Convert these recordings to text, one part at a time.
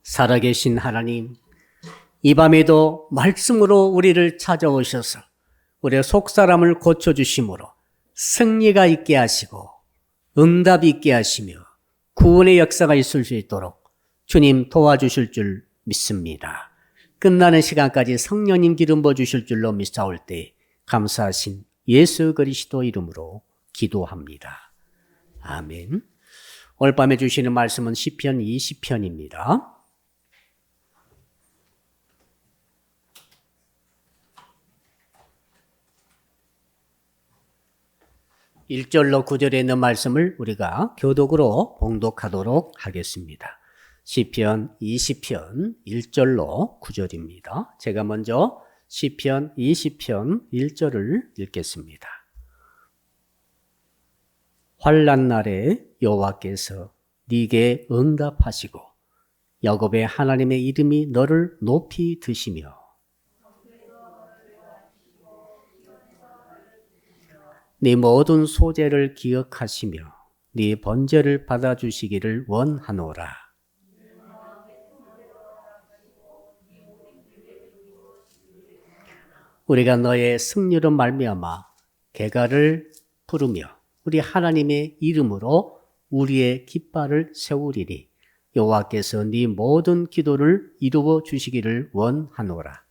살아계신 하나님, 이 밤에도 말씀으로 우리를 찾아오셔서 우리의 속사람을 고쳐주심으로 승리가 있게 하시고 응답이 있게 하시며 구원의 역사가 있을 수 있도록 주님 도와주실 줄 믿습니다. 끝나는 시간까지 성령님 기름 부어주실 줄로 믿사올 때 감사하신 예수 그리스도 이름으로 기도합니다. 아멘. 오늘 밤에 주시는 말씀은 시편 20편입니다. 1절로 9절에 있는 말씀을 우리가 교독으로 봉독하도록 하겠습니다. 시편 20편 1절로 9절입니다. 제가 먼저 시편 20편 1절을 읽겠습니다. 환난 날에 여호와께서 네게 응답하시고 야곱의 하나님의 이름이 너를 높이 드시며 네 모든 소재를 기억하시며 네 번제를 받아주시기를 원하노라. 우리가 너의 승리로 말미암아 개가를 부르며 우리 하나님의 이름으로 우리의 깃발을 세우리니 여호와께서 네 모든 기도를 이루어 주시기를 원하노라.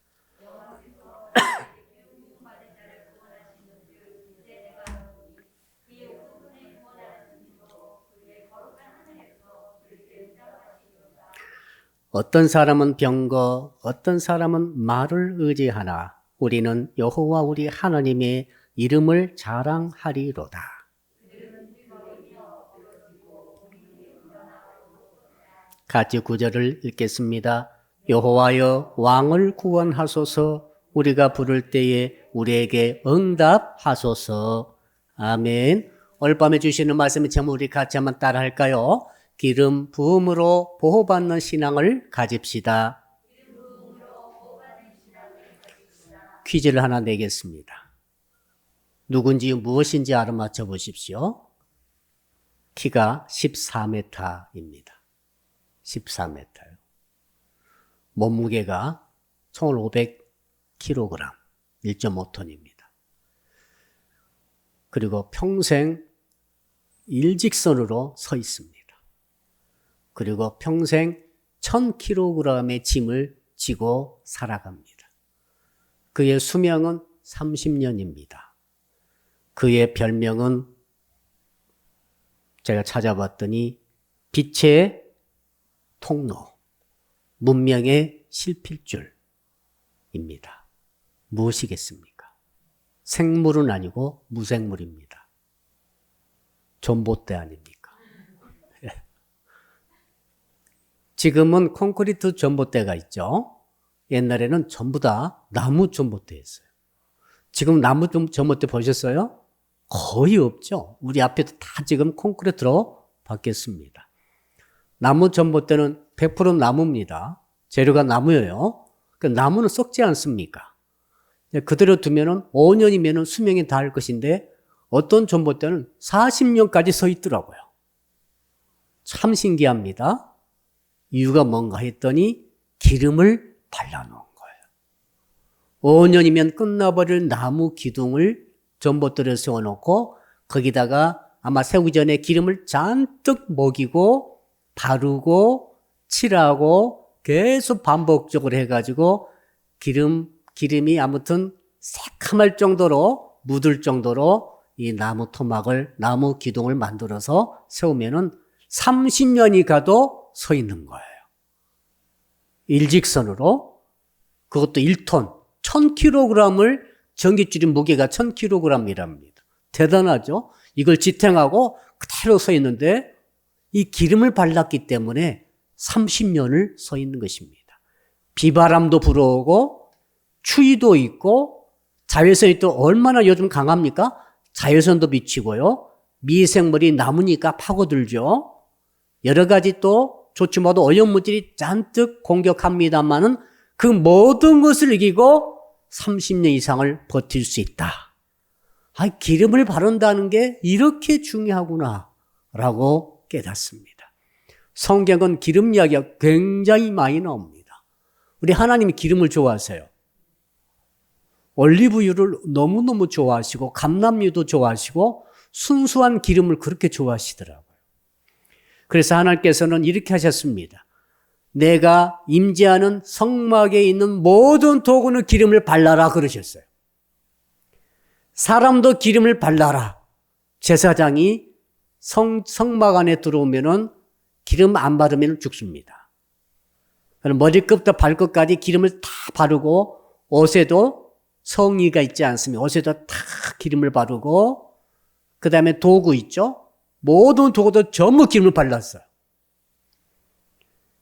어떤 사람은 병거, 어떤 사람은 말을 의지하나 우리는 여호와 우리 하나님의 이름을 자랑하리로다. 같이 9절을 읽겠습니다. 여호와여 왕을 구원하소서. 우리가 부를 때에 우리에게 응답하소서. 아멘. 오늘 밤에 주시는 말씀의 제목 우리 같이 한번 따라 할까요? 기름 부음으로 보호받는 신앙을 가집시다. 퀴즈를 하나 내겠습니다. 누군지 무엇인지 알아맞혀 보십시오. 키가 14m입니다. 14m요. 몸무게가 총 500kg, 1.5톤입니다. 그리고 평생 일직선으로 서 있습니다. 그리고 평생 1000kg의 짐을 지고 살아갑니다. 그의 수명은 30년입니다. 그의 별명은 제가 찾아봤더니 빛의 통로, 문명의 실필줄입니다. 무엇이겠습니까? 생물은 아니고 무생물입니다. 존봇대 아닙니까? 지금은 콘크리트 전봇대가 있죠. 옛날에는 전부 다 나무 전봇대였어요. 지금 나무 전봇대 보셨어요? 거의 없죠. 우리 앞에도 다 지금 콘크리트로 바뀌었습니다. 나무 전봇대는 100% 나무입니다. 재료가 나무예요. 그러니까 나무는 썩지 않습니까? 그대로 두면은 5년이면 수명이 닿을 것인데 어떤 전봇대는 40년까지 서 있더라고요. 참 신기합니다. 이유가 뭔가 했더니 기름을 발라놓은 거예요. 5년이면 끝나버릴 나무 기둥을 전봇대를 세워놓고 거기다가 아마 세우기 전에 기름을 잔뜩 먹이고 바르고 칠하고 계속 반복적으로 해가지고 기름이 아무튼 새카말 정도로 묻을 정도로 이 나무 토막을 나무 기둥을 만들어서 세우면은 30년이 가도 서 있는 거예요. 일직선으로. 그것도 1톤, 1000kg을 전깃줄이 무게가 1000kg이랍니다. 대단하죠? 이걸 지탱하고 그대로 서 있는데 이 기름을 발랐기 때문에 30년을 서 있는 것입니다. 비바람도 불어오고 추위도 있고 자외선이 또 얼마나 요즘 강합니까? 자외선도 미치고요. 미생물이 남으니까 파고들죠. 여러 가지 또 좋지 못한 오염물질이 잔뜩 공격합니다만은 그 모든 것을 이기고 30년 이상을 버틸 수 있다. 기름을 바른다는 게 이렇게 중요하구나 라고 깨닫습니다. 성경은 기름 이야기가 굉장히 많이 나옵니다. 우리 하나님이 기름을 좋아하세요. 올리브유를 너무너무 좋아하시고 감람유도 좋아하시고 순수한 기름을 그렇게 좋아하시더라고요. 그래서 하나님께서는 이렇게 하셨습니다. 내가 임재하는 성막에 있는 모든 도구는 기름을 발라라 그러셨어요. 사람도 기름을 발라라. 제사장이 성막 안에 들어오면은 기름 안 바르면 죽습니다. 머리끝부터 발끝까지 기름을 다 바르고 옷에도 성의가 있지 않습니다. 옷에도 다 기름을 바르고 그 다음에 도구 있죠? 모든 도구도 전부 기름을 발랐어요.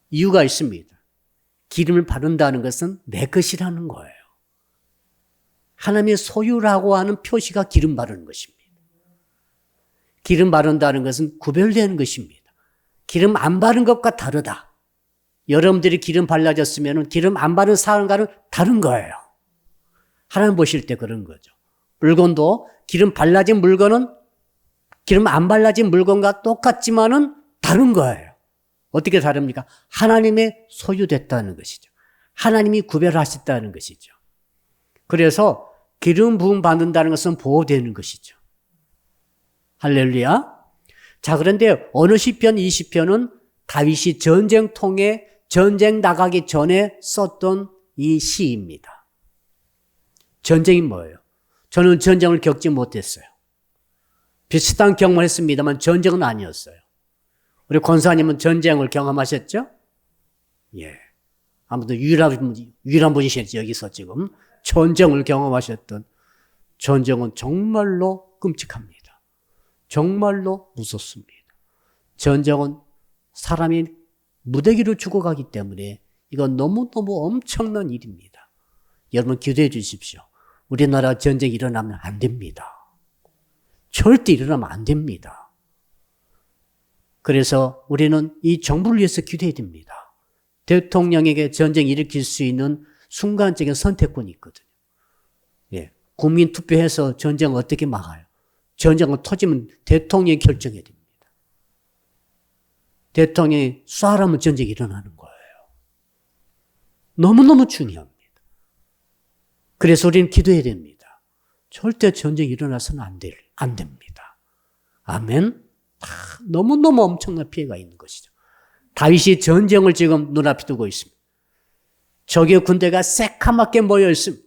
이유가 있습니다. 기름을 바른다는 것은 내 것이라는 거예요. 하나님의 소유라고 하는 표시가 기름 바르는 것입니다. 기름 바른다는 것은 구별되는 것입니다. 기름 안 바른 것과 다르다. 여러분들이 기름 발라졌으면 기름 안 바른 사람과는 다른 거예요. 하나님 보실 때 그런 거죠. 물건도 기름 발라진 물건은 기름 안 발라진 물건과 똑같지만은 다른 거예요. 어떻게 다릅니까? 하나님의 소유됐다는 것이죠. 하나님이 구별하셨다는 것이죠. 그래서 기름 부음 받는다는 것은 보호되는 것이죠. 할렐루야. 자, 그런데 어느 시편 20편은 다윗이 전쟁통에 전쟁 나가기 전에 썼던 이 시입니다. 전쟁이 뭐예요? 저는 전쟁을 겪지 못했어요. 비슷한 경험을 했습니다만 전쟁은 아니었어요. 우리 권사님은 전쟁을 경험하셨죠? 예. 아무도 유일한 분이시죠. 여기서 지금 전쟁을 경험하셨던. 전쟁은 정말로 끔찍합니다. 정말로 무섭습니다. 전쟁은 사람이 무더기로 죽어가기 때문에 이건 너무너무 엄청난 일입니다. 여러분 기도해 주십시오. 우리나라 전쟁이 일어나면 안 됩니다. 절대 일어나면 안 됩니다. 그래서 우리는 이 정부를 위해서 기도해야 됩니다. 대통령에게 전쟁 일으킬 수 있는 순간적인 선택권이 있거든요. 예. 국민 투표해서 전쟁을 어떻게 막아요? 전쟁을 터지면 대통령이 결정해야 됩니다. 대통령이 쏴라면 전쟁이 일어나는 거예요. 너무너무 중요합니다. 그래서 우리는 기도해야 됩니다. 절대 전쟁이 일어나서는 안 됩니다. 아멘. 너무너무 엄청난 피해가 있는 것이죠. 다윗이 전쟁을 지금 눈앞에 두고 있습니다. 적의 군대가 새카맣게 모여 있습니다.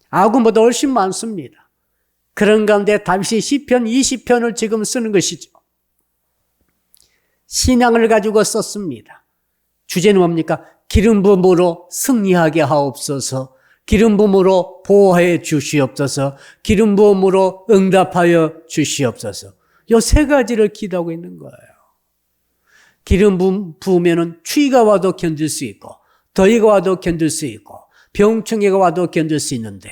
아군보다 훨씬 많습니다. 그런 가운데 다윗이 시편 20편을 지금 쓰는 것이죠. 신앙을 가지고 썼습니다. 주제는 뭡니까? 기름 부음으로 승리하게 하옵소서. 기름 부음으로 보호해 주시옵소서. 기름 부음으로 응답하여 주시옵소서. 이 세 가지를 기도하고 있는 거예요. 기름 부으면은 추위가 와도 견딜 수 있고, 더위가 와도 견딜 수 있고, 병충해가 와도 견딜 수 있는데,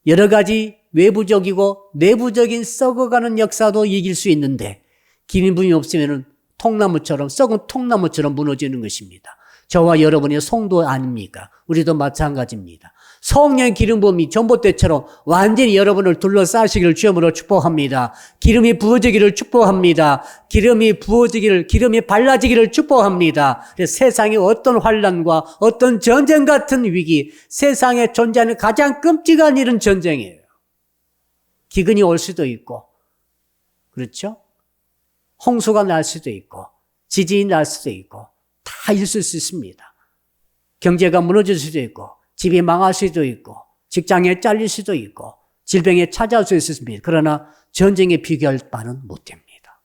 여러 가지 외부적이고 내부적인 썩어가는 역사도 이길 수 있는데, 기름 부음이 없으면은 통나무처럼, 썩은 통나무처럼 무너지는 것입니다. 저와 여러분의 성도 아닙니까? 우리도 마찬가지입니다. 성령의 기름 부음이 전봇대처럼 완전히 여러분을 둘러싸시기를 주님으로 축복합니다. 기름이 부어지기를 축복합니다. 기름이 발라지기를 축복합니다. 세상의 어떤 환난과 어떤 전쟁 같은 위기, 세상에 존재하는 가장 끔찍한 일은 전쟁이에요. 기근이 올 수도 있고, 그렇죠? 홍수가 날 수도 있고, 지진이 날 수도 있고, 다 있을 수 있습니다. 경제가 무너질 수도 있고, 집이 망할 수도 있고, 직장에 잘릴 수도 있고, 질병에 찾아올 수 있습니다. 그러나 전쟁에 비교할 바는 못 됩니다.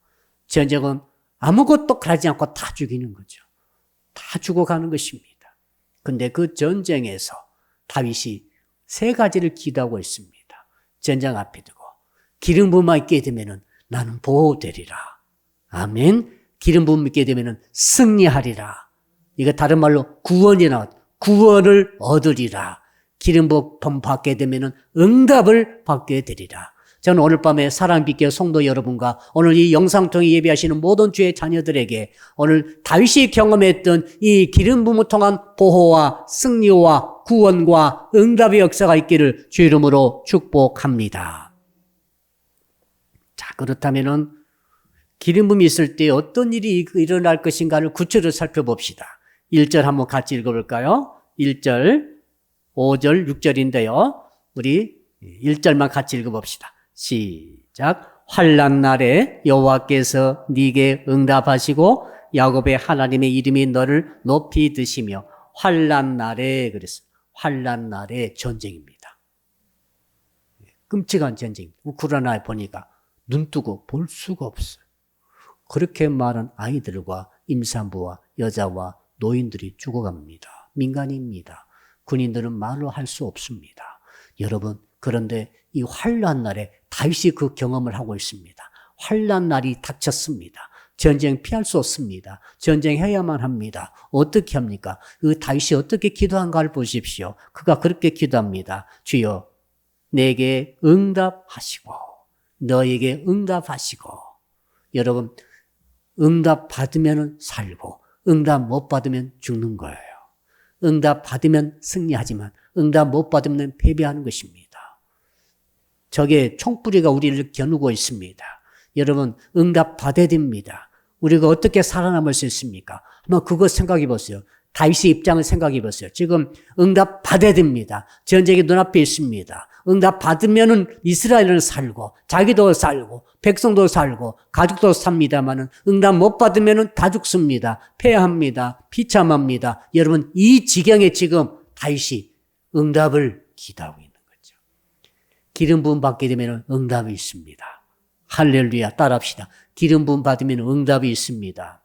전쟁은 아무것도 가지 않고 다 죽이는 거죠. 다 죽어가는 것입니다. 근데 그 전쟁에서 다윗이 세 가지를 기도하고 있습니다. 전쟁 앞에 두고 기름 부음만 있게 되면은 나는 보호되리라. 아멘. 기름 부음 있게 되면은 승리하리라. 이거 다른 말로 구원이 나왔다. 구원을 얻으리라. 기름 부음 받게 되면은 응답을 받게 되리라. 저는 오늘 밤에 사랑 믿게 성도 여러분과 오늘 이 영상 통해 예배하시는 모든 주의 자녀들에게 오늘 다윗이 경험했던 이 기름 부음을 통한 보호와 승리와 구원과 응답의 역사가 있기를 주 이름으로 축복합니다. 자, 그렇다면은 기름 부음이 있을 때 어떤 일이 일어날 것인가를 구체적으로 살펴봅시다. 1절 한번 같이 읽어볼까요? 1절, 5절, 6절인데요. 우리 1절만 같이 읽어봅시다. 시작. 환난 날에 여호와께서 네게 응답하시고 야곱의 하나님의 이름이 너를 높이 드시며 환난 날에 그랬어요. 환난 날에 전쟁입니다. 끔찍한 전쟁. 우크라이나에 보니까 눈 뜨고 볼 수가 없어요. 그렇게 많은 아이들과 임산부와 여자와 노인들이 죽어갑니다. 민간입니다. 군인들은 말로 할 수 없습니다. 여러분, 그런데 이 환난 날에 다윗이 그 경험을 하고 있습니다. 환난 날이 닥쳤습니다. 전쟁 피할 수 없습니다. 전쟁해야만 합니다. 어떻게 합니까? 그 다윗이 어떻게 기도한가를 보십시오. 그가 그렇게 기도합니다. 주여, 내게 응답하시고 너에게 응답하시고. 여러분, 응답 받으면 살고 응답 못 받으면 죽는 거예요. 응답 받으면 승리하지만 응답 못 받으면 패배하는 것입니다. 적의 총뿌리가 우리를 겨누고 있습니다. 여러분, 응답 받아야 됩니다. 우리가 어떻게 살아남을 수 있습니까? 한번 그거 생각해 보세요. 다윗의 입장을 생각해 보세요. 지금 응답 받아야 됩니다. 전쟁이 눈앞에 있습니다. 응답 받으면은 이스라엘은 살고 자기도 살고 백성도 살고 가족도 삽니다만은 응답 못 받으면은 다 죽습니다. 패합니다. 비참합니다. 여러분, 이 지경에 지금 다윗이 응답을 기다리고 있는 거죠. 기름 부음 받게 되면 응답이 있습니다. 할렐루야, 따라합시다. 기름 부음 받으면 응답이 있습니다.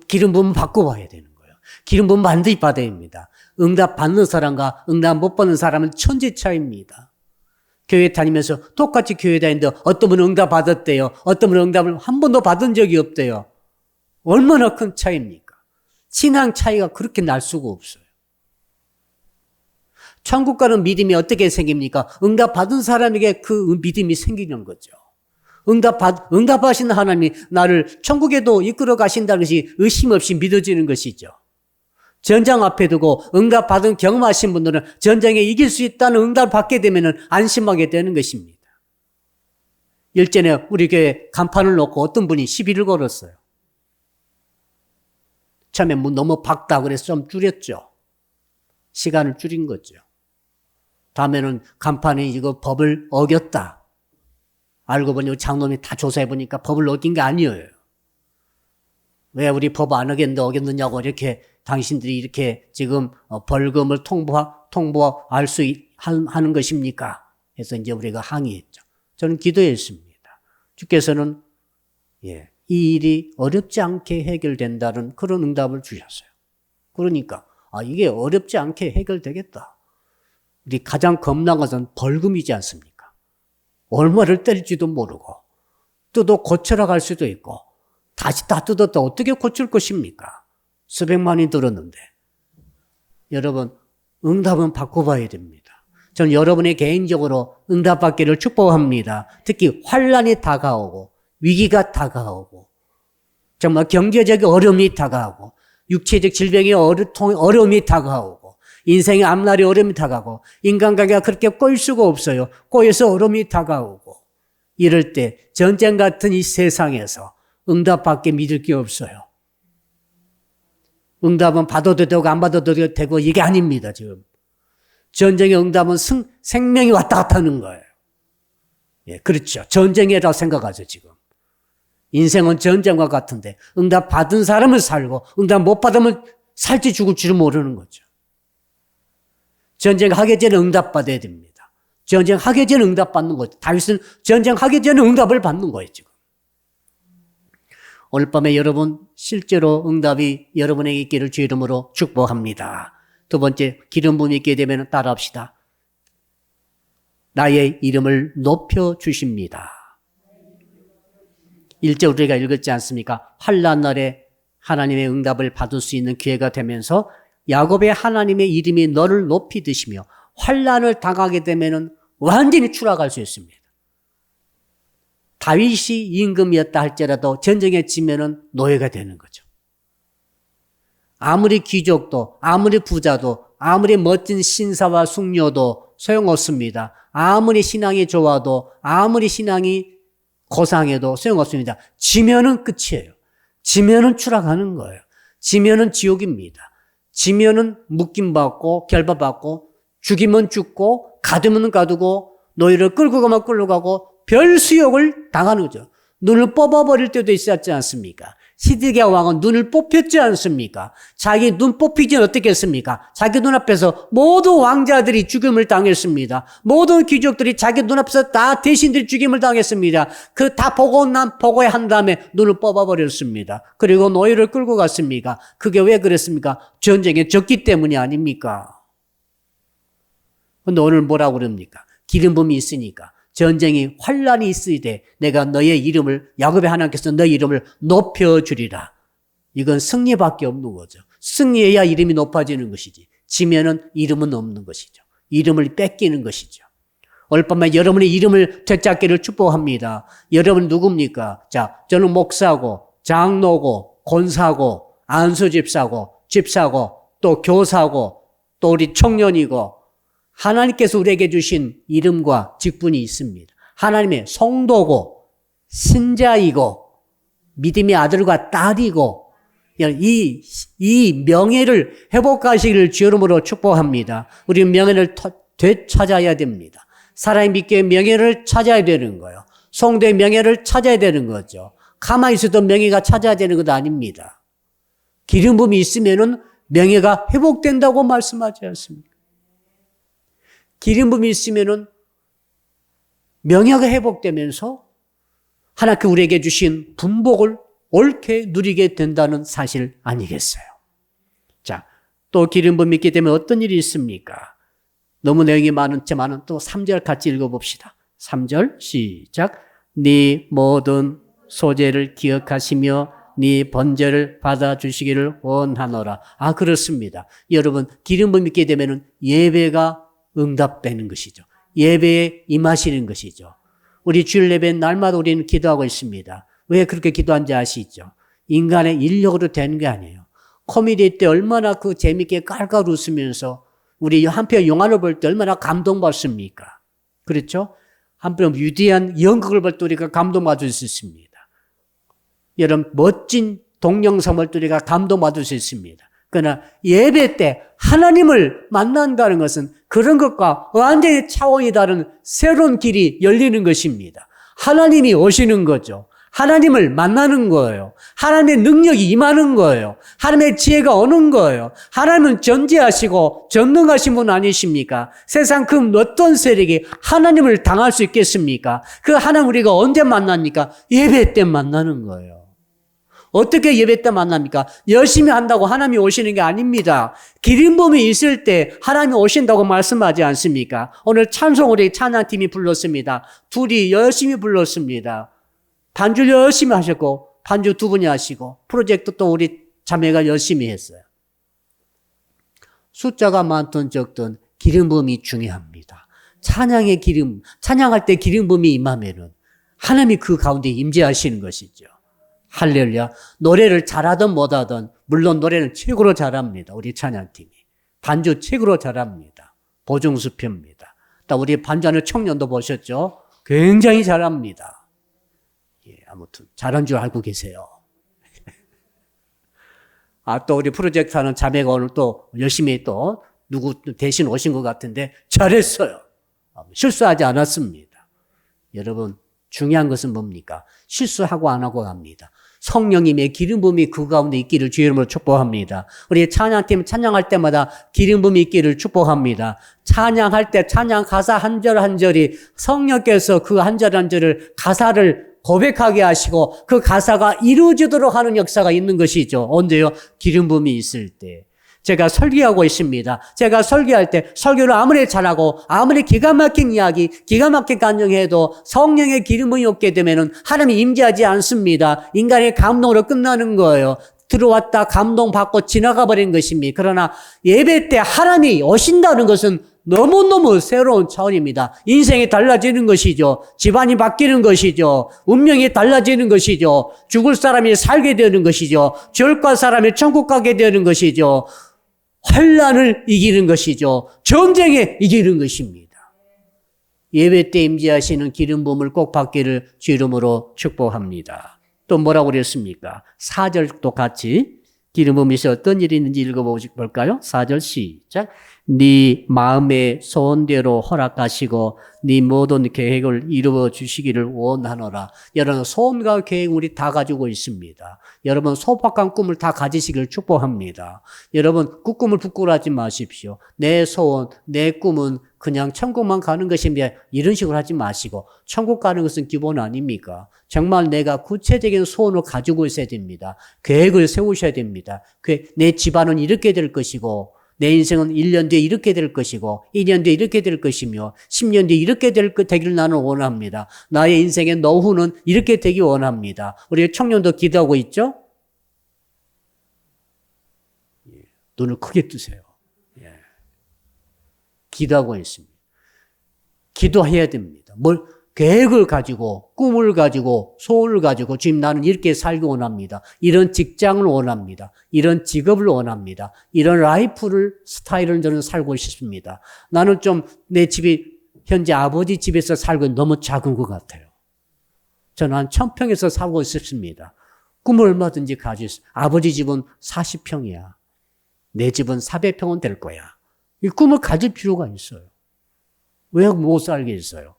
기름 부음 받고 봐야 되는 거예요. 기름 부음 반드시 받아야 합니다. 응답 받는 사람과 응답 못 받는 사람은 천지 차이입니다. 교회 다니면서 똑같이 교회 다니는데 어떤 분은 응답 받았대요. 어떤 분은 응답을 한 번도 받은 적이 없대요. 얼마나 큰 차이입니까? 신앙 차이가 그렇게 날 수가 없어요. 천국 가는 믿음이 어떻게 생깁니까? 응답 받은 사람에게 그 믿음이 생기는 거죠. 응답하신 하나님이 나를 천국에도 이끌어 가신다는 것이 의심 없이 믿어지는 것이죠. 전장 앞에 두고 응답 받은 경험하신 분들은 전쟁에 이길 수 있다는 응답을 받게 되면 안심하게 되는 것입니다. 일전에 우리 교회 간판을 놓고 어떤 분이 시비를 걸었어요. 처음에 너무 밝다 그래서 좀 줄였죠. 시간을 줄인 거죠. 다음에는 간판이 이거 법을 어겼다. 알고 보니 장로님이 다 조사해 보니까 법을 어긴 게 아니에요. 왜 우리 법 안 어겼느냐고 이렇게 당신들이 이렇게 지금 벌금을 통보할 수 하는 것입니까? 해서 이제 우리가 항의했죠. 저는 기도했습니다. 주께서는 이 일이 어렵지 않게 해결된다는 그런 응답을 주셨어요. 그러니까 이게 어렵지 않게 해결되겠다. 우리 가장 겁난 것은 벌금이지 않습니까? 얼마를 때릴지도 모르고 뜯어 고쳐라 갈 수도 있고 다시 다 뜯었다 어떻게 고칠 것입니까? 수백만이 들었는데. 여러분, 응답은 받고 봐야 됩니다. 저는 여러분의 개인적으로 응답 받기를 축복합니다. 특히 환난이 다가오고 위기가 다가오고 정말 경제적인 어려움이 다가오고 육체적 질병의 어려움이 다가오고 인생의 앞날의 어려움이 다가오고 인간관계가 그렇게 꼬일 수가 없어요. 꼬여서 어려움이 다가오고 이럴 때 전쟁 같은 이 세상에서 응답밖에 믿을 게 없어요. 응답은 받아도 되고 안 받아도 되고 이게 아닙니다. 지금 전쟁의 응답은 생명이 왔다 갔다 하는 거예요. 그렇죠. 전쟁이라고 생각하죠. 지금 인생은 전쟁과 같은데 응답 받은 사람은 살고 응답 못 받으면 살지 죽을지를 모르는 거죠. 전쟁하기 전에 응답 받아야 됩니다. 전쟁하기 전에 응답 받는 거죠. 다윗은 전쟁하기 전에 응답을 받는 거예요. 지금 오늘 밤에 여러분 실제로 응답이 여러분에게 있기를 주의 이름으로 축복합니다. 두 번째, 기름 부음이 있게 되면 따라합시다. 나의 이름을 높여주십니다. 1절 우리가 읽었지 않습니까? 환난 날에 하나님의 응답을 받을 수 있는 기회가 되면서 야곱의 하나님의 이름이 너를 높이 드시며 환난을 당하게 되면 완전히 추락할 수 있습니다. 다윗이 임금이었다 할지라도 전쟁에 지면은 노예가 되는 거죠. 아무리 귀족도 아무리 부자도 아무리 멋진 신사와 숙녀도 소용없습니다. 아무리 신앙이 좋아도 아무리 신앙이 고상해도 소용없습니다. 지면은 끝이에요. 지면은 추락하는 거예요. 지면은 지옥입니다. 지면은 묶임받고 결박받고 죽이면 죽고 가두면 가두고 노예를 끌고 가면 끌고 가고 별 수욕을 당하는 거죠. 눈을 뽑아버릴 때도 있었지 않습니까? 시드기야 왕은 눈을 뽑혔지 않습니까? 자기 눈 뽑히진 어떻게 했습니까? 자기 눈앞에서 모든 왕자들이 죽임을 당했습니다. 모든 귀족들이 자기 눈앞에서 다 대신들이 죽임을 당했습니다. 그 다 보고야 한 다음에 눈을 뽑아버렸습니다. 그리고 노예를 끌고 갔습니까? 그게 왜 그랬습니까? 전쟁에 졌기 때문이 아닙니까? 근데 오늘 뭐라고 그럽니까? 기름 부음이 있으니까. 전쟁이 환란이 있으되 내가 너의 이름을 야곱의 하나님께서 너의 이름을 높여주리라. 이건 승리밖에 없는 거죠. 승리해야 이름이 높아지는 것이지. 지면은 이름은 없는 것이죠. 이름을 뺏기는 것이죠. 오늘 밤에 여러분의 이름을 되찾기를 축복합니다. 여러분 누굽니까? 자, 저는 목사고 장로고 권사고 안수집사고 집사고 또 교사고 또 우리 청년이고 하나님께서 우리에게 주신 이름과 직분이 있습니다. 하나님의 성도고 신자이고 믿음의 아들과 딸이고 이 명예를 회복하시기를 주 이름으로 축복합니다. 우리 명예를 되찾아야 됩니다. 사람이 믿기에 명예를 찾아야 되는 거예요. 성도의 명예를 찾아야 되는 거죠. 가만히 있어도 명예가 찾아야 되는 것도 아닙니다. 기름 부음이 있으면은 명예가 회복된다고 말씀하지 않습니까? 기름 부음이 있으면은 명예가 회복되면서 하나님께 우리에게 주신 분복을 옳게 누리게 된다는 사실 아니겠어요? 자, 또 기름 부음이 있기 때문에 어떤 일이 있습니까? 너무 내용이 많지만은 또 3절 같이 읽어봅시다. 3절 시작. 네 모든 소재를 기억하시며 네 번제를 받아주시기를 원하노라. 아, 그렇습니다. 여러분, 기름 부음이 있게 되면은 예배가 응답되는 것이죠. 예배에 임하시는 것이죠. 우리 주일 예배 날마다 우리는 기도하고 있습니다. 왜 그렇게 기도한지 아시죠? 인간의 인력으로 되는 게 아니에요. 코미디 때 얼마나 그 재밌게 깔깔 웃으면서 우리 한편 영화를 볼 때 얼마나 감동받습니까? 그렇죠? 한편 위대한 연극을 볼 때 우리가 감동받을 수 있습니다. 여러분 멋진 동영상을 볼 때 우리가 감동받을 수 있습니다. 그러나 예배 때 하나님을 만난다는 것은 그런 것과 완전히 차원이 다른 새로운 길이 열리는 것입니다. 하나님이 오시는 거죠. 하나님을 만나는 거예요. 하나님의 능력이 임하는 거예요. 하나님의 지혜가 오는 거예요. 하나님은 전지하시고 전능하신 분 아니십니까? 세상 그 어떤 세력이 하나님을 당할 수 있겠습니까? 그 하나님 우리가 언제 만납니까? 예배 때 만나는 거예요. 어떻게 예배 때 만납니까? 열심히 한다고 하나님이 오시는 게 아닙니다. 기름 부음이 있을 때 하나님이 오신다고 말씀하지 않습니까? 오늘 찬송 우리 찬양팀이 불렀습니다. 둘이 열심히 불렀습니다. 반주 열심히 하셨고 반주 두 분이 하시고 프로젝트 또 우리 자매가 열심히 했어요. 숫자가 많든 적든 기름 부음이 중요합니다. 찬양의 기름, 찬양할 때 기름 부음이 임하면은 하나님이 그 가운데 임재하시는 것이죠. 할렐루야. 노래를 잘하든 못하든 물론 노래는 최고로 잘합니다. 우리 찬양팀이. 반주 최고로 잘합니다. 보증수표입니다. 또 우리 반주하는 청년도 보셨죠? 굉장히 잘합니다. 예, 아무튼 잘한 줄 알고 계세요. 아, 또 우리 프로젝트 하는 자매가 오늘 또 열심히 또 누구 대신 오신 것 같은데 잘했어요. 실수하지 않았습니다. 여러분 중요한 것은 뭡니까? 실수하고 안 하고 갑니다. 성령님의 기름 부음이 그 가운데 있기를 주의 이름으로 축복합니다. 우리 찬양팀 찬양할 때마다 기름 부음이 있기를 축복합니다. 찬양할 때 찬양 가사 한 절 한 절이 성령께서 그 한 절 한 절을 가사를 고백하게 하시고 그 가사가 이루어지도록 하는 역사가 있는 것이죠. 언제요? 기름 부음이 있을 때. 제가 설교하고 있습니다. 제가 설교할 때 설교를 아무리 잘하고 아무리 기가 막힌 이야기, 기가 막힌 간증해도 성령의 기름이 없게 되면은 하나님이 임재하지 않습니다. 인간의 감동으로 끝나는 거예요. 들어왔다 감동받고 지나가 버린 것입니다. 그러나 예배 때 하나님이 오신다는 것은 너무너무 새로운 차원입니다. 인생이 달라지는 것이죠. 집안이 바뀌는 것이죠. 운명이 달라지는 것이죠. 죽을 사람이 살게 되는 것이죠. 지옥 갈 사람이 천국 가게 되는 것이죠. 환난을 이기는 것이죠. 전쟁에 이기는 것입니다. 예배 때 임재하시는 기름 부음을 꼭 받기를 주 이름으로 축복합니다. 또 뭐라고 그랬습니까? 4절도 같이 기름 부음에서 어떤 일이 있는지 읽어볼까요? 4절 시작. 네 마음의 소원대로 허락하시고 네 모든 계획을 이루어 주시기를 원하노라. 여러분 소원과 계획 우리 다 가지고 있습니다. 여러분 소박한 꿈을 다 가지시기를 축복합니다. 여러분 그 꿈을 부끄러워하지 마십시오. 내 소원, 내 꿈은 그냥 천국만 가는 것이며 이런 식으로 하지 마시고 천국 가는 것은 기본 아닙니까? 정말 내가 구체적인 소원을 가지고 있어야 됩니다. 계획을 세우셔야 됩니다. 내 집안은 이렇게 될 것이고 내 인생은 1년 뒤에 이렇게 될 것이고 2년 뒤에 이렇게 될 것이며 10년 뒤에 이렇게 되기를 나는 원합니다. 나의 인생의 노후는 이렇게 되기 원합니다. 우리 청년도 기도하고 있죠? 눈을 크게 뜨세요. 기도하고 있습니다. 기도해야 됩니다. 계획을 가지고 꿈을 가지고 소원을 가지고 지금 나는 이렇게 살기 원합니다. 이런 직장을 원합니다. 이런 직업을 원합니다. 이런 라이프를 스타일을 저는 살고 싶습니다. 나는 좀 내 집이 현재 아버지 집에서 살고 너무 작은 것 같아요. 저는 한 1000평에서 살고 싶습니다. 꿈을 얼마든지 가질 수. 아버지 집은 40평이야. 내 집은 400평은 될 거야. 이 꿈을 가질 필요가 있어요. 왜 못 살겠어요?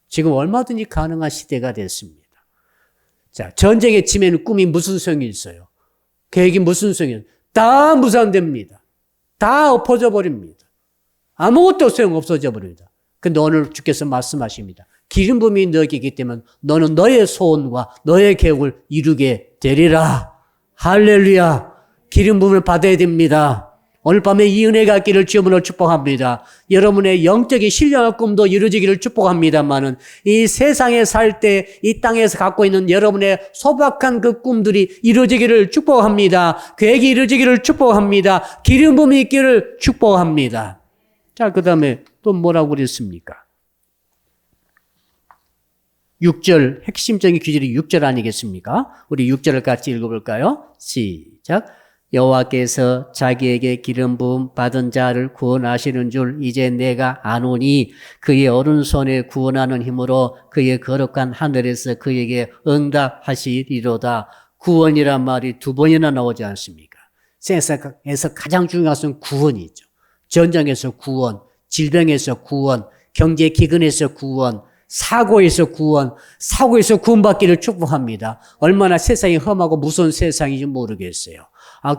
지금 얼마든지 가능한 시대가 됐습니다. 자, 전쟁에 치면 꿈이 무슨 소용이 있어요? 계획이 무슨 소용이 있어요? 다 무산됩니다. 다 엎어져 버립니다. 아무것도 소용 없어져 버립니다. 근데 오늘 주께서 말씀하십니다. 기름 부음이 너에게 있기 때문에 너는 너의 소원과 너의 계획을 이루게 되리라. 할렐루야. 기름 부음을 받아야 됩니다. 오늘 밤에 이 은혜가 있기를 주님으로 축복합니다. 여러분의 영적인 신령한 꿈도 이루어지기를 축복합니다만은 이 세상에 살 때 이 땅에서 갖고 있는 여러분의 소박한 그 꿈들이 이루어지기를 축복합니다. 계획이 이루어지기를 축복합니다. 기름 부음이 있기를 축복합니다. 자, 그 다음에 또 뭐라고 그랬습니까? 6절 핵심적인 규절이 6절 아니겠습니까? 우리 6절을 같이 읽어볼까요? 시작. 여호와께서 자기에게 기름 부음 받은 자를 구원하시는 줄 이제 내가 아노니 그의 오른손에 구원하는 힘으로 그의 거룩한 하늘에서 그에게 응답하시리로다. 구원이란 말이 2번이나 나오지 않습니까? 세상에서 가장 중요한 것은 구원이죠. 전쟁에서 구원, 질병에서 구원, 경제 기근에서 구원, 사고에서 구원받기를 축복합니다. 얼마나 세상이 험하고 무서운 세상인지 모르겠어요.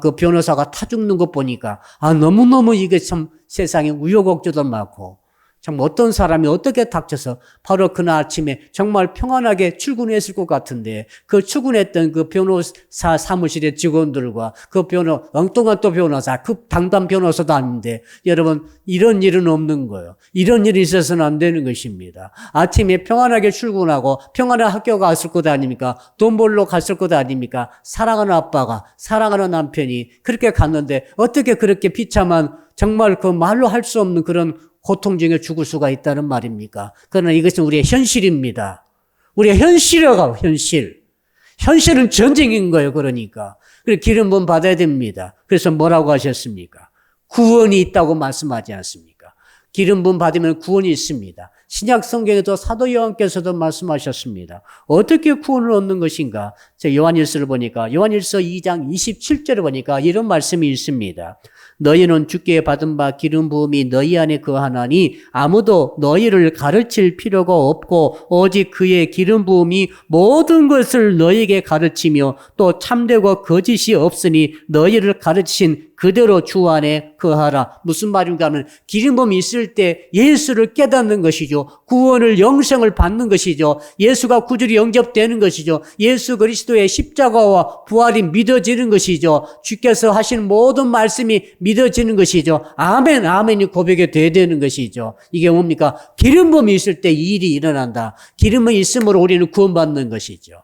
그 변호사가 타 죽는 것 보니까, 너무너무 이게 참 세상에 우여곡절도 많고, 참 어떤 사람이 어떻게 닥쳐서 바로 그날 아침에 정말 평안하게 출근했을 것 같은데 그 출근했던 그 변호사 사무실의 직원들과 그 엉뚱한 또 변호사, 그 당단 변호사도 아닌데 여러분 이런 일은 없는 거예요. 이런 일이 있어서는 안 되는 것입니다. 아침에 평안하게 출근하고 평안한 학교 갔을 것 아닙니까? 돈 벌러 갔을 것 아닙니까? 사랑하는 아빠가 사랑하는 남편이 그렇게 갔는데 어떻게 그렇게 비참한 정말 그 말로 할 수 없는 그런 고통 중에 죽을 수가 있다는 말입니까? 그러나 이것은 우리의 현실입니다. 우리의 현실이라고, 현실. 현실은 전쟁인 거예요, 그러니까. 그래서 기름 부음 받아야 됩니다. 그래서 뭐라고 하셨습니까? 구원이 있다고 말씀하지 않습니까? 기름 부음 받으면 구원이 있습니다. 신약 성경에도 사도 요한께서도 말씀하셨습니다. 어떻게 구원을 얻는 것인가? 제가 요한일서를 보니까, 요한일서 2장 27절을 보니까 이런 말씀이 있습니다. 너희는 주께 받은 바 기름 부음이 너희 안에 거하나니 아무도 너희를 가르칠 필요가 없고 오직 그의 기름 부음이 모든 것을 너희에게 가르치며 또 참되고 거짓이 없으니 너희를 가르치신 그대로 주 안에 거하라. 무슨 말인가 하면 기름 부음이 있을 때 예수를 깨닫는 것이죠. 구원을 영생을 받는 것이죠. 예수가 구주로 영접되는 것이죠. 예수 그리스도의 십자가와 부활이 믿어지는 것이죠. 주께서 하신 모든 말씀이 믿어지는 것이죠. 아멘, 아멘이 고백이 돼야 되는 것이죠. 이게 뭡니까? 기름 부음이 있을 때 이 일이 일어난다. 기름이 있음으로 우리는 구원받는 것이죠.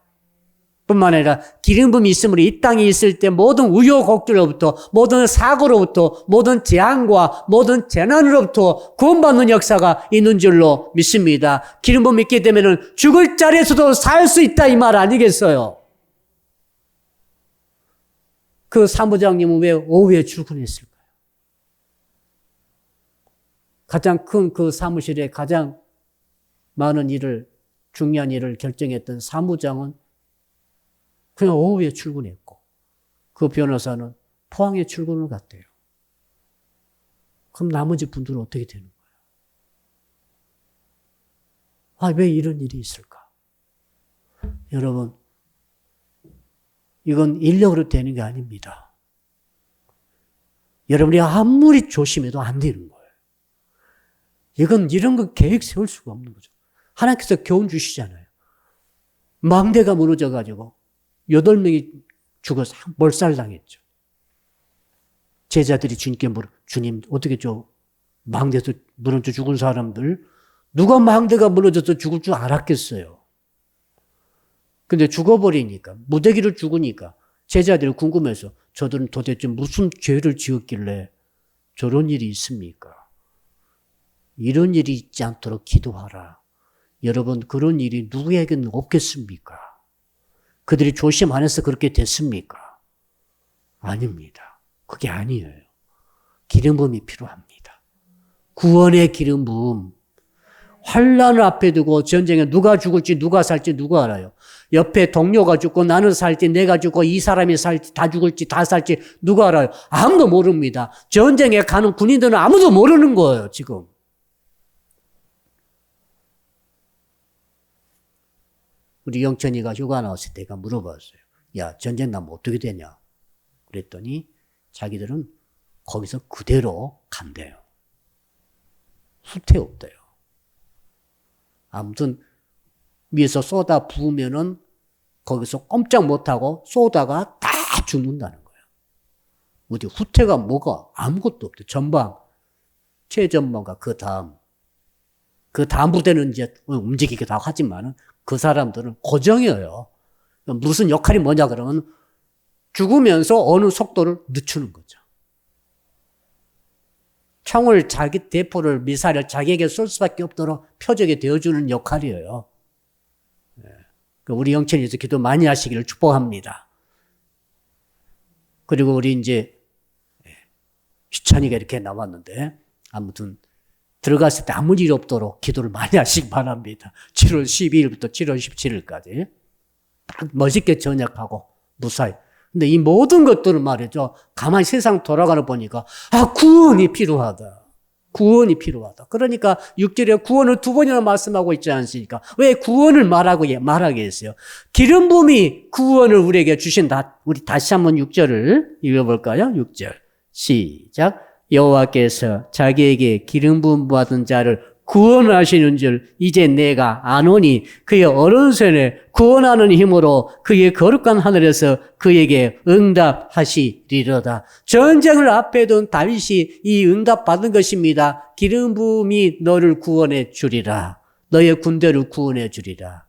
뿐만 아니라 기름 부음이 있음으로 이 땅에 있을 때 모든 우여곡절로부터 모든 사고로부터 모든 재앙과 모든 재난으로부터 구원받는 역사가 있는 줄로 믿습니다. 기름 부음이 있게 되면 죽을 자리에서도 살 수 있다 이 말 아니겠어요? 그 사무장님은 왜 오후에 출근했을까요? 가장 큰 그 사무실에 가장 많은 일을, 중요한 일을 결정했던 사무장은 그냥 오후에 출근했고, 그 변호사는 포항에 출근을 갔대요. 그럼 나머지 분들은 어떻게 되는 거예요? 왜 이런 일이 있을까? 여러분, 이건 인력으로 되는 게 아닙니다. 여러분이 아무리 조심해도 안 되는 거예요. 이런 건 계획 세울 수가 없는 거죠. 하나님께서 교훈 주시잖아요. 망대가 무너져가지고 8명이 죽어서 몰살당했죠. 제자들이 주님께 주님 어떻게 망대에서 무너져 죽은 사람들 누가 망대가 무너져서 죽을 줄 알았겠어요. 근데 죽어버리니까 무대기를 죽으니까 제자들이 궁금해서 저들은 도대체 무슨 죄를 지었길래 저런 일이 있습니까? 이런 일이 있지 않도록 기도하라. 여러분 그런 일이 누구에게는 없겠습니까? 그들이 조심 안 해서 그렇게 됐습니까? 아닙니다. 그게 아니에요. 기름 부음이 필요합니다. 구원의 기름 부음. 환난을 앞에 두고 전쟁에 누가 죽을지 누가 살지 누가 알아요. 옆에 동료가 죽고 나는 살지 내가 죽고 이 사람이 살지 다 죽을지 다 살지 누가 알아요. 아무도 모릅니다. 전쟁에 가는 군인들은 아무도 모르는 거예요. 지금. 우리 영천이가 휴가 나왔을 때 내가 물어봤어요. 야, 전쟁 나면 어떻게 되냐? 그랬더니 자기들은 거기서 그대로 간대요. 후퇴 없대요. 아무튼 위에서 쏟아 부으면은 거기서 꼼짝 못하고 쏟아가 다 죽는다는 거예요. 어디 후퇴가 뭐가 아무것도 없대. 전방, 최전방과 그 다음 부대는 이제 움직이기도 하지만은 그 사람들은 고정이에요. 무슨 역할이 뭐냐 그러면 죽으면서 어느 속도를 늦추는 거죠. 총을 대포를 미사일을 자기에게 쏠 수밖에 없도록 표적이 되어주는 역할이에요. 우리 영천에서 기도 많이 하시기를 축복합니다. 그리고 우리 이제 희찬이가 이렇게 나왔는데 아무튼 들어갔을 때 아무 일 없도록 기도를 많이 하시기 바랍니다. 7월 12일부터 7월 17일까지 딱 멋있게 전역하고 무사히. 근데 이 모든 것들은 말이죠. 가만히 세상 돌아가는 보니까 구원이 필요하다. 구원이 필요하다. 그러니까 6절에 구원을 2번이나 말씀하고 있지 않습니까? 왜 구원을 말하게 했어요? 기름 부음이 구원을 우리에게 주신다. 우리 다시 한번 6절을 읽어볼까요? 6절 시작. 여호와께서 자기에게 기름 부음 받은 자를 구원하시는 줄 이제 내가 아노니 그의 어른선에 구원하는 힘으로 그의 거룩한 하늘에서 그에게 응답하시리로다. 전쟁을 앞에 둔 다윗이 이 응답받은 것입니다. 기름 부음이 너를 구원해 주리라. 너의 군대를 구원해 주리라.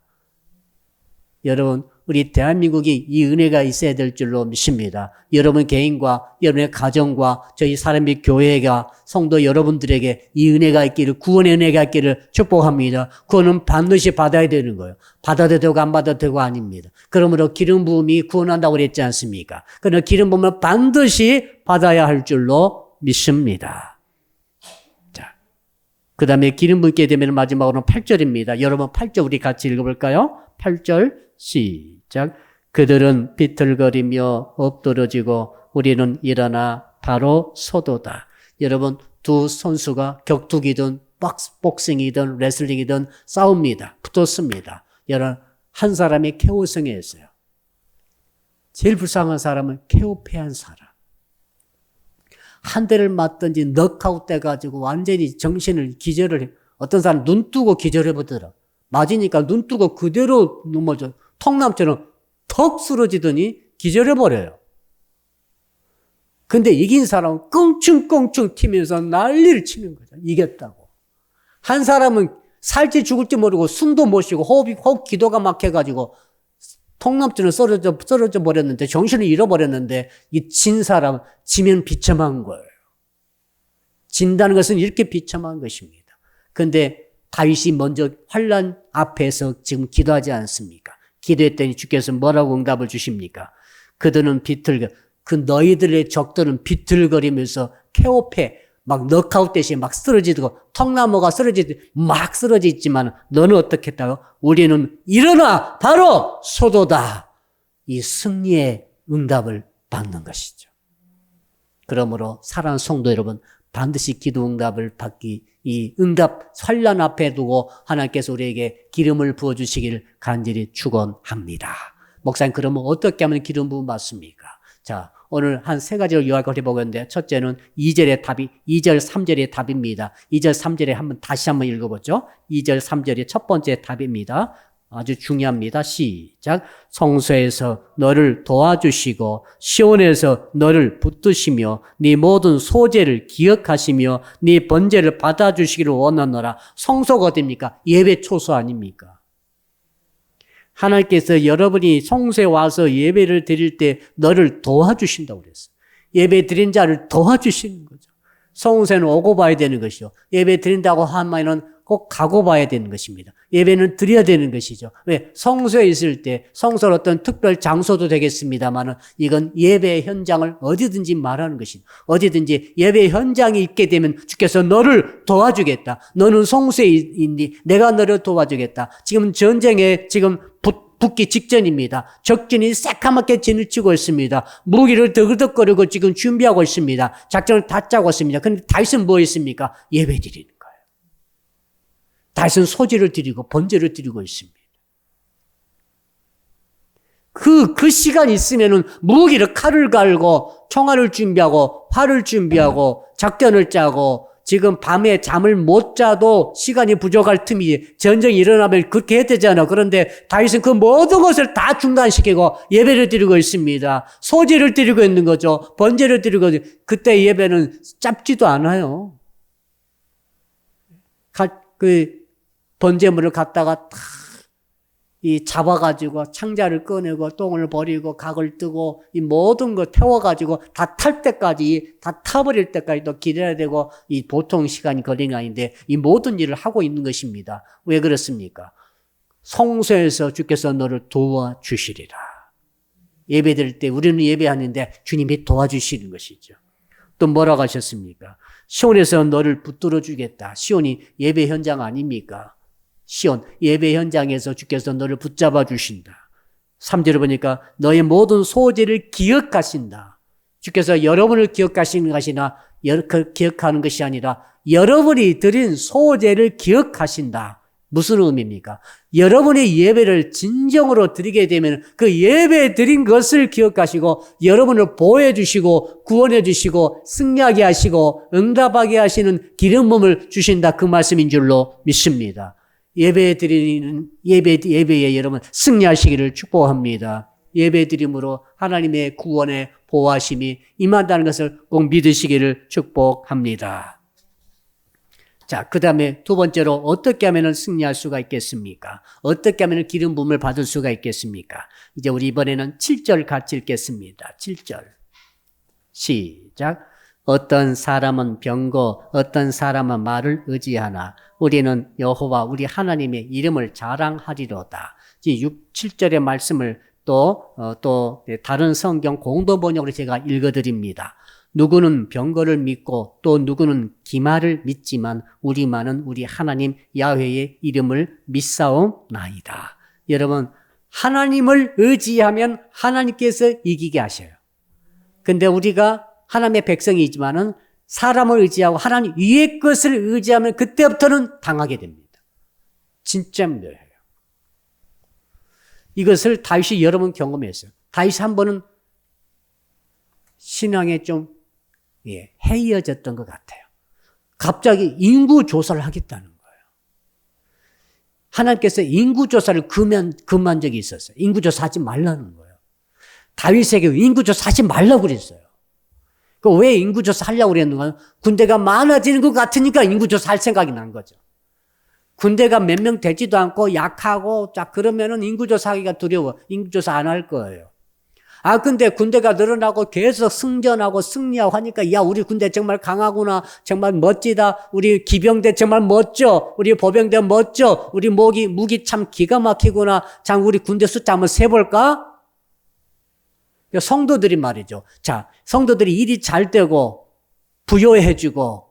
여러분 우리 대한민국이 이 은혜가 있어야 될 줄로 믿습니다. 여러분 개인과 여러분의 가정과 저희 사람의 교회가 성도 여러분들에게 이 은혜가 있기를 구원의 은혜가 있기를 축복합니다. 구원은 반드시 받아야 되는 거예요. 받아도 되고 안 받아도 되고 아닙니다. 그러므로 기름 부음이 구원한다고 그랬지 않습니까? 그러나 기름 부음은 반드시 받아야 할 줄로 믿습니다. 자, 그 다음에 기름 붓게 되면 마지막으로는 8절입니다. 여러분 8절 우리 같이 읽어볼까요? 8절 시작. 그들은 비틀거리며 엎드러지고 우리는 일어나 바로 서도다. 여러분 두 선수가 격투기든 복싱이든 레슬링이든 싸웁니다. 붙었습니다. 여러분 한 사람이 KO승했어요. 제일 불쌍한 사람은 KO 패한 사람. 한 대를 맞든지 넉아웃 돼가지고 완전히 정신을 기절을 해. 어떤 사람 눈 뜨고 기절해보더라. 맞으니까 눈 뜨고 그대로 넘어져. 통나무처럼 턱 쓰러지더니 기절해버려요. 근데 이긴 사람은 껑충껑충 튀면서 난리를 치는 거죠. 이겼다고. 한 사람은 살지 죽을지 모르고 숨도 못 쉬고 호흡 기도가 막혀가지고 통나무처럼 쓰러져 버렸는데 정신을 잃어버렸는데 이 진 사람은 지면 비참한 거예요. 진다는 것은 이렇게 비참한 것입니다. 근데 다윗이 먼저 환난 앞에서 지금 기도하지 않습니까? 기도했더니 주께서 뭐라고 응답을 주십니까? 그들은 그 너희들의 적들은 비틀거리면서 KO패 막 넉아웃 대시 막 쓰러지고 통나무가 쓰러지듯 막 쓰러지지만 너는 어떻게 했다고? 우리는 일어나 바로 소도다. 이 승리의 응답을 받는 것이죠. 그러므로 사랑하는 성도 여러분, 반드시 기도 응답을 받기, 이 응답 환난 앞에 두고 하나님께서 우리에게 기름을 부어주시기를 간절히 축원합니다. 목사님, 그러면 어떻게 하면 기름 부음 받습니까? 자, 오늘 한 세 가지로 요약을 해보겠는데, 첫째는 2절의 답이, 2절, 3절의 답입니다. 2절, 3절에 다시 한번 읽어보죠. 2절, 3절의 첫 번째 답입니다. 아주 중요합니다. 시작. 성소에서 너를 도와주시고 시온에서 너를 붙드시며 네 모든 소재를 기억하시며 네 번제를 받아주시기를 원하노라. 성소가 어딥니까? 예배 초소 아닙니까? 하나님께서 여러분이 성소에 와서 예배를 드릴 때 너를 도와주신다고 그랬어요. 예배 드린 자를 도와주시는 거죠. 성소에는 오고 봐야 되는 것이죠. 예배 드린다고 하면은 꼭 가고 봐야 되는 것입니다. 예배는 드려야 되는 것이죠. 왜? 성소에 있을 때, 성소는 어떤 특별 장소도 되겠습니다만은 이건 예배 현장을 어디든지 말하는 것입니다. 어디든지 예배 현장이 있게 되면 주께서 너를 도와주겠다. 너는 성소에 있니? 내가 너를 도와주겠다. 지금 전쟁에 붙기 직전입니다. 적진이 새까맣게 진을 치고 있습니다. 무기를 더그덕거리고 지금 준비하고 있습니다. 작전을 다 짜고 있습니다. 그런데 다윗은 뭐 있습니까? 예배 드리는 거예요. 다윗은 소제를 드리고 번제를 드리고 있습니다. 그 시간이 있으면은 무기를 칼을 갈고 총알을 준비하고 활을 준비하고 작전을 짜고 지금 밤에 잠을 못 자도 시간이 부족할 틈이 전쟁이 일어나면 그렇게 해야 되잖아. 그런데 다윗은 그 모든 것을 다 중단시키고 예배를 드리고 있습니다. 소제를 드리고 있는 거죠. 번제를 드리고 그때 예배는 짧지도 않아요. 번제물을 갖다가 탁 잡아가지고 창자를 꺼내고 똥을 버리고 각을 뜨고 이 모든 거 태워가지고 다 탈 때까지, 다 타버릴 때까지 또 기다려야 되고 이 보통 시간이 걸리는 게 아닌데 이 모든 일을 하고 있는 것입니다. 왜 그렇습니까? 성소에서 주께서 너를 도와주시리라. 예배 드릴 때 우리는 예배하는데 주님이 도와주시는 것이죠. 또 뭐라고 하셨습니까? 시온에서 너를 붙들어 주겠다. 시온이 예배 현장 아닙니까? 시온, 예배 현장에서 주께서 너를 붙잡아 주신다. 3절을 보니까 너의 모든 소재를 기억하신다. 주께서 여러분을 기억하시는 것이나 기억하는 것이 아니라 여러분이 드린 소재를 기억하신다. 무슨 의미입니까? 여러분이 예배를 진정으로 드리게 되면 그 예배 드린 것을 기억하시고 여러분을 보호해 주시고 구원해 주시고 승리하게 하시고 응답하게 하시는 기름 부음을 주신다. 그 말씀인 줄로 믿습니다. 예배 드리는 예배에 여러분 승리하시기를 축복합니다. 예배 드림으로 하나님의 구원의 보호하심이 임한다는 것을 꼭 믿으시기를 축복합니다. 자, 그 다음에 두 번째로 어떻게 하면 승리할 수가 있겠습니까? 어떻게 하면 기름 부음을 받을 수가 있겠습니까? 이제 우리 이번에는 7절 같이 읽겠습니다. 7절 시작. 어떤 사람은 병거, 어떤 사람은 말을 의지하나 우리는 여호와 우리 하나님의 이름을 자랑하리로다. 7절의 말씀을 또 다른 성경 공동 번역으로 제가 읽어드립니다. 누구는 병거를 믿고 또 누구는 기마를 믿지만 우리만은 우리 하나님 야훼의 이름을 믿사옵나이다. 여러분, 하나님을 의지하면 하나님께서 이기게 하셔요. 근데 우리가 하나님의 백성이지만은 사람을 의지하고 하나님 위의 것을 의지하면 그때부터는 당하게 됩니다. 진짜 묘해요. 이것을 다윗이 여러 번 경험했어요. 다윗이 한 번은 신앙에 좀 해이어졌던 것 같아요. 갑자기 인구 조사를 하겠다는 거예요. 하나님께서 인구 조사를 금한 적이 있었어요. 인구 조사하지 말라는 거예요. 다윗에게 인구 조사하지 말라고 그랬어요. 왜 인구조사 하려고 그랬는가? 군대가 많아지는 것 같으니까 인구조사 할 생각이 난 거죠. 군대가 몇 명 되지도 않고 약하고, 자, 그러면은 인구조사 하기가 두려워. 인구조사 안 할 거예요. 근데 군대가 늘어나고 계속 승전하고 승리하고 하니까, 야, 우리 군대 정말 강하구나. 정말 멋지다. 우리 기병대 정말 멋져. 우리 보병대 멋져. 우리 무기 참 기가 막히구나. 참, 우리 군대 숫자 한번 세볼까? 성도들이 말이죠. 자, 성도들이 일이 잘 되고 부여해주고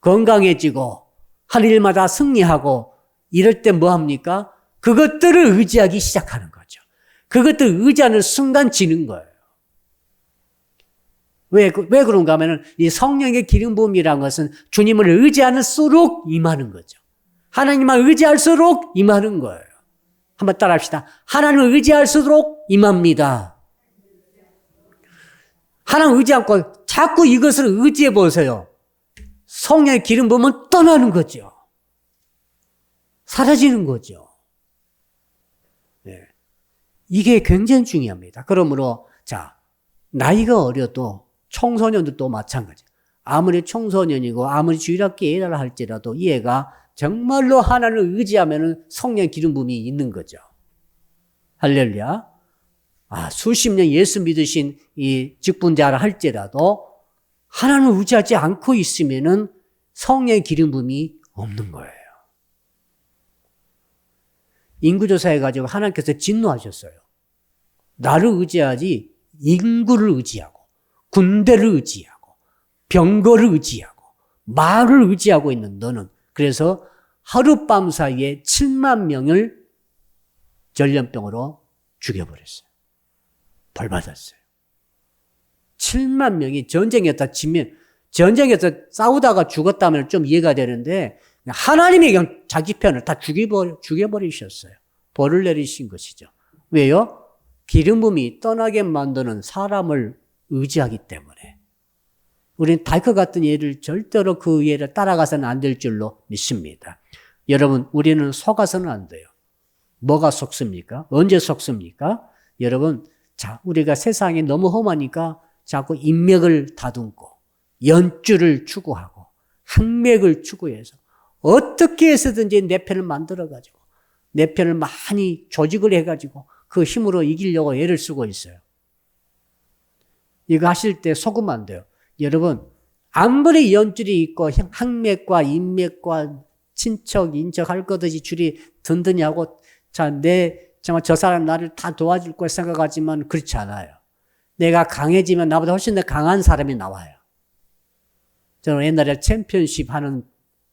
건강해지고 할 일마다 승리하고 이럴 때 뭐 합니까? 그것들을 의지하기 시작하는 거죠. 그것들을 의지하는 순간 지는 거예요. 왜 그런가 하면은 이 성령의 기름 부음이라는 것은 주님을 의지할수록 임하는 거죠. 하나님만 의지할수록 임하는 거예요. 한번 따라 합시다. 하나님을 의지할수록 임합니다. 하나님 의지 않고 자꾸 이것을 의지해 보세요. 성령의 기름 부음은 떠나는 거죠. 사라지는 거죠. 네. 이게 굉장히 중요합니다. 그러므로 자, 나이가 어려도 청소년들도 마찬가지. 아무리 청소년이고 아무리 주일학교에 예를 할지라도 이 애가 정말로 하나님을 의지하면 성령의 기름 부음이 있는 거죠. 할렐루야. 수십 년 예수 믿으신 이 직분자라 할지라도 하나님을 의지하지 않고 있으면은 성령의 기름 부음이 없는 거예요. 인구조사해가지고 하나님께서 진노하셨어요. 나를 의지하지 인구를 의지하고 군대를 의지하고 병거를 의지하고 말을 의지하고 있는 너는 그래서 하룻밤 사이에 7만 명을 전염병으로 죽여버렸어요. 벌 받았어요. 7만 명이 전쟁에다 지면 전쟁에서 싸우다가 죽었다면 좀 이해가 되는데 하나님이 그냥 자기 편을 다 죽여버리셨어요. 벌을 내리신 것이죠. 왜요? 기름 부음이 떠나게 만드는 사람을 의지하기 때문에. 우리는 다이크 같은 예를 절대로 그 예를 따라가서는 안 될 줄로 믿습니다. 여러분, 우리는 속아서는 안 돼요. 뭐가 속습니까? 언제 속습니까? 여러분, 자, 우리가 세상이 너무 험하니까 자꾸 인맥을 다듬고 연주를 추구하고 학맥을 추구해서 어떻게 해서든지 내 편을 만들어가지고 내 편을 많이 조직을 해가지고 그 힘으로 이기려고 애를 쓰고 있어요. 이거 하실 때 속으면 안 돼요. 여러분, 아무리 연줄이 있고 학맥과 인맥과 친척, 인척 할 것 없이 줄이 든든히 하고 정말 저 사람 나를 다 도와줄 걸 생각하지만 그렇지 않아요. 내가 강해지면 나보다 훨씬 더 강한 사람이 나와요. 저는 옛날에 챔피언십 하는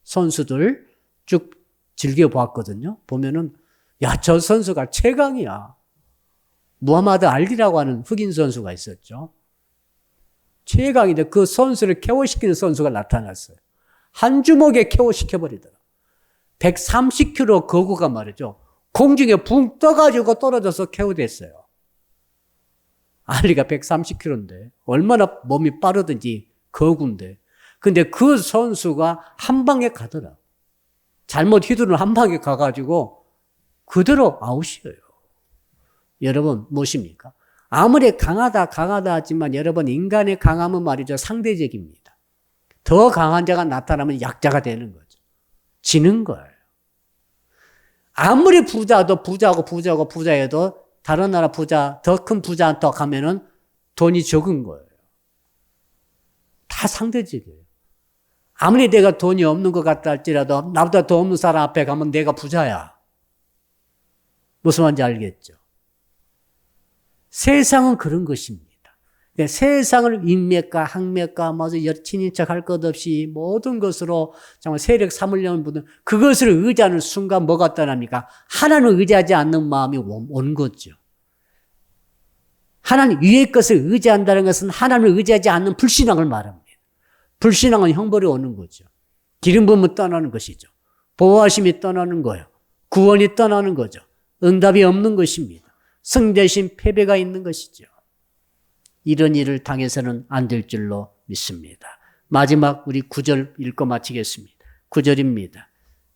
선수들 쭉 즐겨보았거든요. 보면은, 야, 저 선수가 최강이야. 무하마드 알리라고 하는 흑인 선수가 있었죠. 최강인데 그 선수를 KO시키는 선수가 나타났어요. 한 주먹에 KO시켜버리더라. 130kg 거구가 말이죠. 공중에 붕 떠가지고 떨어져서 KO됐어요. 알리가 130kg인데 얼마나 몸이 빠르든지 거구인데. 근데 그 선수가 한 방에 가더라. 잘못 휘두르면 한 방에 가가지고 그대로 아웃이에요. 여러분 무엇입니까? 아무리 강하다 하지만 여러분 인간의 강함은 말이죠. 상대적입니다. 더 강한 자가 나타나면 약자가 되는 거죠. 지는 거예요. 아무리 부자해도 다른 나라 부자, 더 큰 부자한테 가면은 돈이 적은 거예요. 다 상대적이에요. 아무리 내가 돈이 없는 것 같다 할지라도 나보다 더 없는 사람 앞에 가면 내가 부자야. 무슨 말인지 알겠죠? 세상은 그런 것입니다. 세상을 인맥과 학맥과 친인척 할 것 없이 모든 것으로 정말 세력 삼으려는 분들 그것을 의지하는 순간 뭐가 떠납니까? 하나님을 의지하지 않는 마음이 오는 거죠. 하나님 위의 것을 의지한다는 것은 하나님을 의지하지 않는 불신앙을 말합니다. 불신앙은 형벌이 오는 거죠. 기름 부음은 떠나는 것이죠. 보호하심이 떠나는 거예요. 구원이 떠나는 거죠. 응답이 없는 것입니다. 승 대신 패배가 있는 것이죠. 이런 일을 당해서는 안 될 줄로 믿습니다. 마지막 우리 9절 읽고 마치겠습니다. 9절입니다.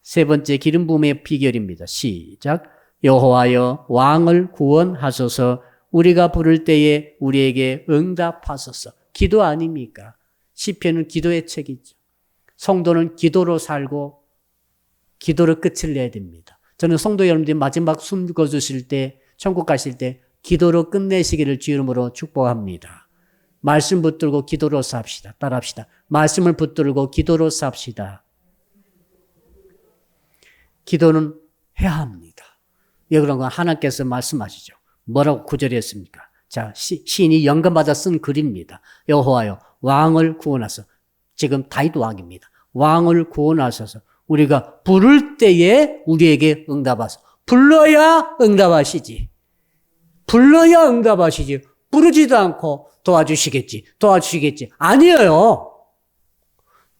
세 번째 기름 부음의 비결입니다. 시작. 여호와여 왕을 구원하소서. 우리가 부를 때에 우리에게 응답하소서. 기도 아닙니까? 시편은 기도의 책이죠. 성도는 기도로 살고 기도로 끝을 내야 됩니다. 저는 성도 여러분들이 마지막 숨 거두실 때 천국 가실 때 기도로 끝내시기를 주 이름으로 축복합니다. 말씀 붙들고 기도로 삽시다. 따라합시다. 말씀을 붙들고 기도로 삽시다. 기도는 해야 합니다. 왜 그런가? 하나님께서 말씀하시죠. 뭐라고 구절에 했습니까? 자, 시인이 영감받아 쓴 글입니다. 여호와여 왕을 구원하소서. 지금 다윗 왕입니다. 왕을 구원하셔서 우리가 부를 때에 우리에게 응답하소. 불러야 응답하시지. 불러야 응답하시지. 부르지도 않고 도와주시겠지. 아니에요.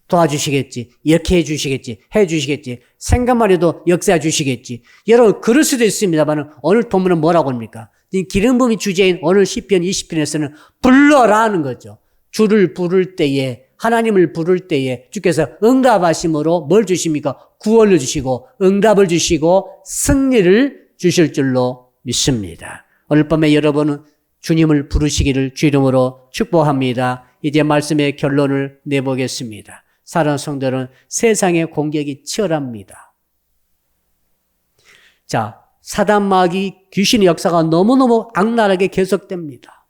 도와주시겠지. 이렇게 해주시겠지. 생각만 해도 역사해 주시겠지. 여러분, 그럴 수도 있습니다만 오늘 본문은 뭐라고 합니까? 기름 부음이 주제인 오늘 시편 20편에서는 불러라는 거죠. 주를 부를 때에, 하나님을 부를 때에 주께서 응답하심으로 뭘 주십니까? 구원을 주시고 응답을 주시고 승리를 주실 줄로 믿습니다. 오늘 밤에 여러분은 주님을 부르시기를 주 이름으로 축복합니다. 이제 말씀의 결론을 내보겠습니다. 사랑하는 성도는 세상의 공격이 치열합니다. 자, 사단 마귀 귀신의 역사가 너무너무 악랄하게 계속됩니다.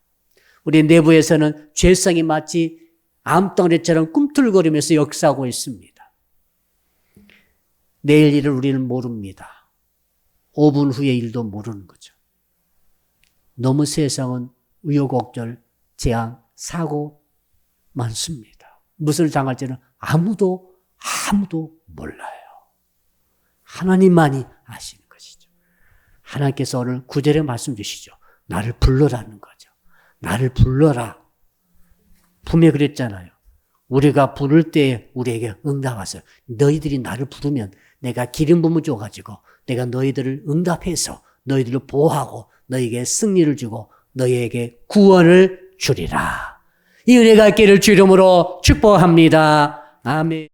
우리 내부에서는 죄성이 마치 암덩어리처럼 꿈틀거리면서 역사하고 있습니다. 내일 일을 우리는 모릅니다. 5분 후의 일도 모르는 거죠. 너무 세상은 우여곡절, 재앙, 사고 많습니다. 무엇을 당할지는 아무도 몰라요. 하나님만이 아시는 것이죠. 하나님께서 오늘 9절에 말씀 주시죠. 나를 불러라는 거죠. 나를 불러라. 분명히 그랬잖아요. 우리가 부를 때 우리에게 응답하세요. 너희들이 나를 부르면 내가 기름 부음을 줘가지고 내가 너희들을 응답해서 너희들을 보호하고 너희에게 승리를 주고 너희에게 구원을 주리라. 이 은혜가 있기를 주 이름으로 축복합니다. 아멘.